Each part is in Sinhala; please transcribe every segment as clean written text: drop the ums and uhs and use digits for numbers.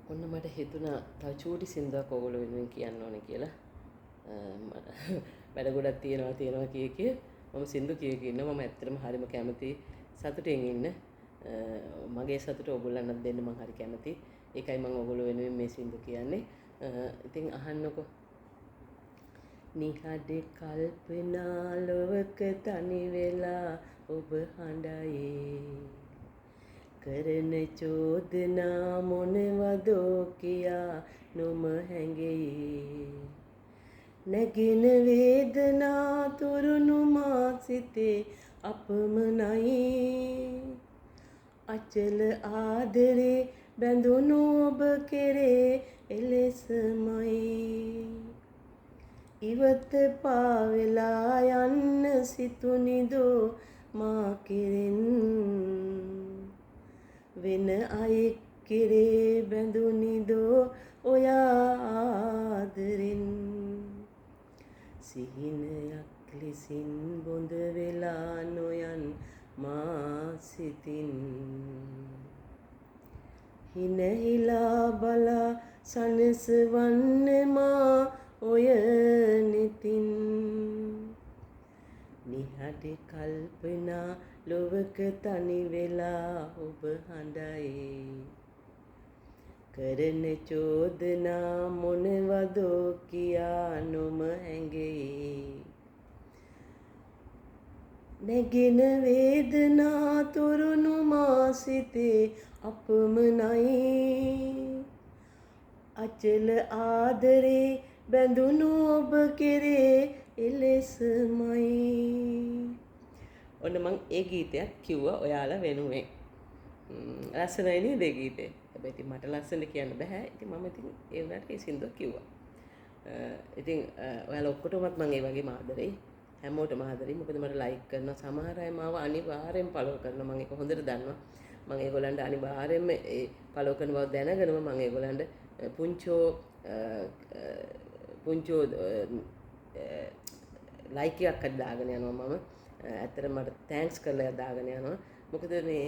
ඔන්න මට හිතුණා තව චූටි සින්දුවක් ඔයගොල්ලෝ වෙනුවෙන් කියන්න ඕනේ කියලා. වැඩ ගොඩක් තියෙනවා කිය මම සින්දු කිය ඉන්නවා. මම ඇත්තටම හරිම කැමතියි සතුටින් ඉන්න. මගේ සතුට ඔයගොල්ලන්ට දෙන්න මම හරි කැමතියි. ඒකයි මම ඔයගොල්ලෝ වෙනුවෙන් මේ සින්දු කියන්නේ. ඉතින් අහන්නකෝ. නිහඬ කල්පනා ලොවක තනි වෙලා ඔබ හඬයි. කරන චෝදනා මොනවදෝ කියා නොම හැඟෙයි. නැගෙන වේදනා තුරුණු මා සිතේ අපමණයි. අචල ආදරේ බැඳුණු ඔබ කෙරේ එලෙසමයි. ඉවත පාවෙලා යන්න සිතුනිදෝ මා කෙරෙන්. වෙන අයෙක් කෙරේ බැඳුනිදෝ ඔයා ආදරෙන්. සිහිනයක් ලෙසින් බොඳ වෙලා නොයන් මා සිතින්. හිනහිලා බලා සනසවන්න මා ඔය නෙතින්. නිහඬ කල්පනා ලොවක තනි වෙලා ඔබ හඬයි. කරන චෝදනා මොනවදෝ කියා නොම හැඟෙයි. නැගෙන වේදනා තුරුණු මා සිතේ අපමණයි. අචල ආදරේ බැඳුණු ඔබ කෙරේ එලෙසමයි. ඔන්න මං ඒ ගීතයක් කිව්වා ඔයාලා වෙනුවෙන්. ලස්සනයි නේද ඒ ගීතේ? හැබැයි ඉතින් මට ලස්සනට කියන්න බෑ. ඉතින් මම ඉතින් ඒ වුණාට ඒ සින්දුව කිව්වා. ඉතින් ඔයාලා ඔක්කොටමත් මම ඒ වගේම ආදරෙයි. හැමෝටම ආදරෙයි. මොකද මට ලයික් කරනවා. සමහර අය මාව අනිවාර්යෙන් ෆලෝ කරනවා. මම ඒක හොඳට දන්නවා. මම ඒගොල්ලන්ට අනිවාර්යෙන්ම ඒ ෆලෝ කරන බව දැනගෙනම මම ඒගොල්ලන්ට පුංචෝ ලයික් එකක් හරි දාගෙන යනවා මම. ඇත්තට මට තෑන්ක්ස් කරලා දාගෙන යනවා. මොකද මේ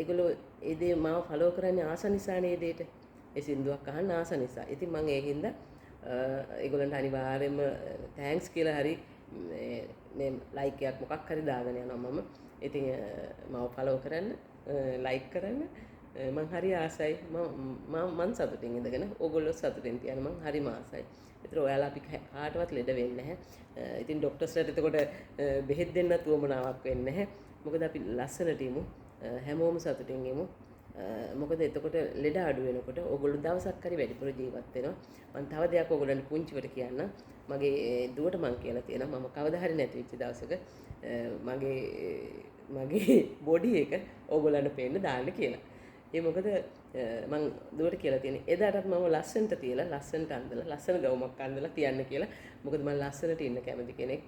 ඒගොල්ලෝ ඒ දේ මාව ෆලෝ කරන්නේ ආස නිසානේ ඒ දෙයට. ඒ සින්දුවක් අහන්න ආස නිසා. ඉතින් මම ඒකින්ද ඒගොල්ලන්ට අනිවාර්යයෙන්ම තෑන්ක්ස් කියලා හරි මේ ලයික් එකක් මොකක් හරි දාගෙන යනවා මම. ඉතින් මාව ෆලෝ කරන්න, ලයික් කරන්න මං හරි ආසයි. මං සතුටින් ඉඳගෙන ඕගොල්ලෝ සතුටින් තියන්න මං හරිම ආසයි. ඒතර ඔයාලා අපි කාටවත් ලෙඩ වෙන්නේ නැහැ. ඉතින් ડોක්ටර්ස්ලාට එතකොට බෙහෙත් දෙන්නත් උවමනාවක් වෙන්නේ නැහැ. මොකද අපි ලස්සනට ඉමු. හැමෝම සතුටින් ඉමු. මොකද එතකොට ලෙඩ අඩු වෙනකොට ඕගොල්ලෝ දවසක් හරි වැඩිපුර ජීවත් වෙනවා. මම තව දෙයක් ඕගොල්ලන්ට පුංචිවට කියන්න. මගේ දුවට මං කියලා තියෙනවා මම කවදා හරි නැති වෙච්ච දවසක මගේ බොඩි එක ඕගොල්ලන්ට පේන්න දාන්න කියලා. ඒ මොකද මං දුවට කියලා තියෙන්නේ එදාටත් මම ලස්සනට තියලා ලස්සනට අඳලා ලස්සන ගවුමක් අඳලා තියන්න කියලා. මොකද මම ලස්සනට ඉන්න කැමති කෙනෙක්.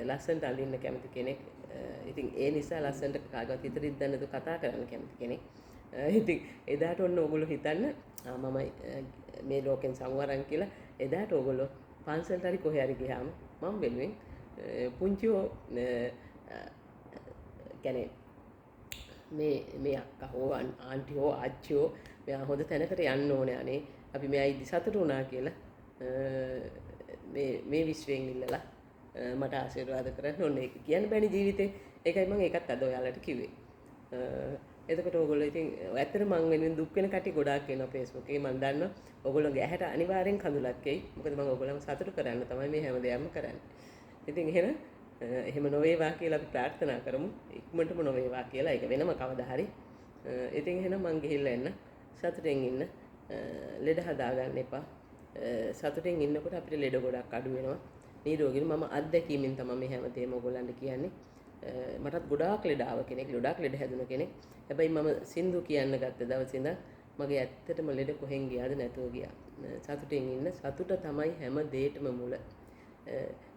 ලස්සනට අඳින්න කැමති කෙනෙක්. ඉතින් ඒ නිසා ලස්සනට කාගවත් හිත රිද්දන්න තු කතා කරන්න කැමති කෙනෙක්. ඉතින් එදාට ඔන්න ඕගොල්ලෝ හිතන්න මම මේ ලෝකෙන් සංවරන් කියලා. එදාට ඕගොල්ලෝ පන්සලට හරි කොහේ හරි ගියාම මම වෙනුවෙන් පුංචිෝ කියන්නේ මේ අක්කා හෝ ආන්ටි හෝ ආච්චිෝ මෙයා හොඳ තැනකට යන්න ඕනේ අනේ අපි මෙයා ඉදි සතුටු වුණා කියලා මේ විශ්වයෙන් ඉල්ලලා මට ආශිර්වාද කරන්න ඕනේ. ඒක කියන්න බෑනේ ජීවිතේ. ඒකයි මම ඒකත් අද ඔයාලට කිව්වේ. එතකොට ඕගොල්ලෝ ඉතින් ඇත්තට මම වෙනුවෙන් දුක් වෙන කටි ගොඩාක් වෙනවා Facebook එකේ. මම දන්නවා ඕගොල්ලෝගේ ඇහැට අනිවාර්යෙන් කඳුලක් එයි. මොකද මම ඕගොල්ලන්ව සතුටු කරන්න තමයි මේ හැමදේම කරන්නේ. ඉතින් එහෙම නොවේවා කියලා අපි ප්‍රාර්ථනා කරමු. ඉක්මනටම නොවේවා කියලා. ඒක වෙනම කවදා හරි. ඉතින් එහෙනම් මං ගිහිල්ලා එන්න. සතුටින් ඉන්න. ලෙඩ හදාගන්න එපා. සතුටින් ඉන්නකොට අපිට ලෙඩ ගොඩක් අඩු වෙනවා. නිරෝගීව මම අත්දැකීමෙන් තමයි මේ හැමදේම ඕගොල්ලන්ට කියන්නේ. මටත් ගොඩාක් ලෙඩ ආව කෙනෙක්, ගොඩාක් ලෙඩ හැදුන කෙනෙක්. හැබැයි මම සින්දු කියන්න ගත්ත දවසේ ඉඳන් මගේ ඇත්තටම ලෙඩ කොහෙන් ගියාද නැතුව ගියා. සතුටින් ඉන්න. සතුට තමයි හැම දෙයකම මුල.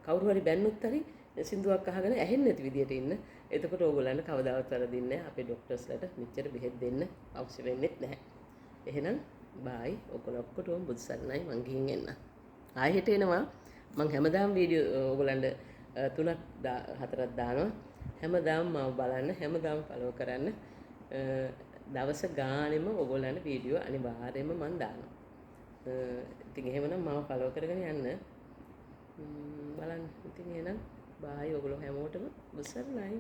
කවුරු හරි බැන්නොත් හරි සින්දුවක් අහගෙන ඇහෙන්නේ නැති විදියට ඉන්න. එතකොට ඕගොල්ලන්ට කවදාවත් වරදින්නේ නැහැ. අපේ ડોක්ටර්ස්ලාට මෙච්චර බෙහෙත් දෙන්න අවශ්‍ය වෙන්නේ නැහැ. එහෙනම් බායි. ඔයගොල්ලෝ ඔක්කොටම බුදු සරණයි. මං ගිහින් එන්න. ආයෙත් එනවා. මං හැමදාම වීඩියෝ ඕගොල්ලන්ට 3ක් 4ක් දානවා. හැමදාම මාව බලන්න, හැමදාම ෆලෝ කරන්න. දවස ගානෙම ඔයගොල්ලන්ට වීඩියෝ අනිවාර්යයෙන්ම මම දානවා. ඉතින් එහෙමනම් මම ෆලෝ කරගෙන යන්න. බලන්න. ඉතින් එහෙනම් බායි ඔයගොල්ලෝ හැමෝටම බුසරණයි.